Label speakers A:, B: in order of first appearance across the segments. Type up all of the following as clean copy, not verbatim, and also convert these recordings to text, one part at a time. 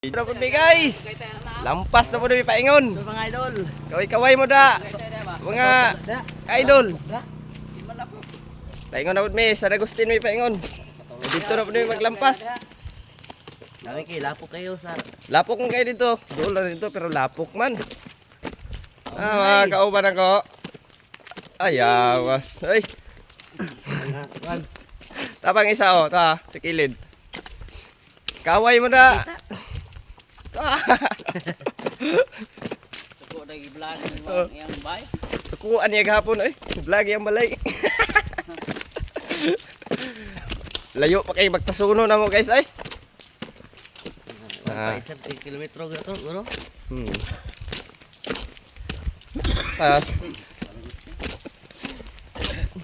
A: Ito po guys, lampas na po na paingon.
B: So mga idol,
A: Kaway-kaway mo da, mga idol. Paingon na po mi, San Agustin may paingon. Dito na po na maglampas.
B: dami kayo, lapok kayo sa...
A: Lapok mo kayo dito. Doon lang dito pero lapok man. Mga kauban ako. Ayawas. Ay. Tapang isa o, ta, sa kilid. Kaway mo na.
B: Suko na i-vlog yung bay.
A: Sukuan niya gahapon ay. Vlog yung balay. Layo pa kayo magtasuno na mo guys ay.
B: Isang kilometro gato, guro.
A: Tas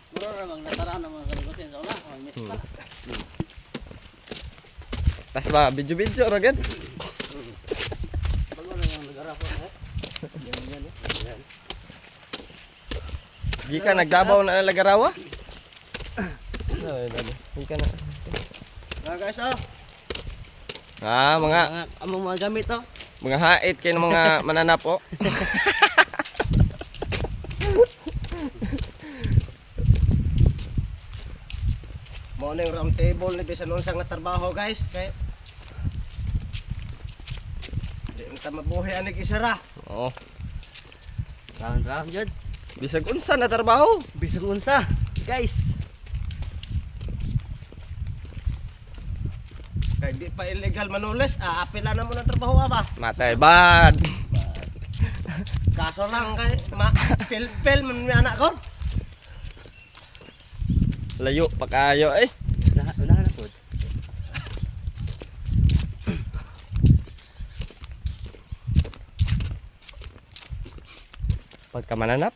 B: Guro ra mag natara na mga kalusin sa una, mag mista.
A: tas ba video-video ra gid.
B: Bago na yung lugar ako eh.
A: Di ka nagdabaw na lagarawa? Ay, dali. Di ka na.
B: Guys, oh.
A: Mga
B: Among mga gamit to.
A: mga hait kayo ng mga mananap oh.
C: Mo na yung round table ni bisan unsang nga trabaho guys kay di ta mabuhi ani kisara.
A: Oo.
B: Round jud.
A: Bisag unsa na trabaho?
B: Bisag unsa, guys.
C: Kay di pa illegal manulis, apila na mo ng trabaho ba?
A: Matay bad.
C: Kaso lang kay pilpil man mi anak ko.
A: Layo pa kayo eh.
B: Unahan na pod.
A: Pagka mananap.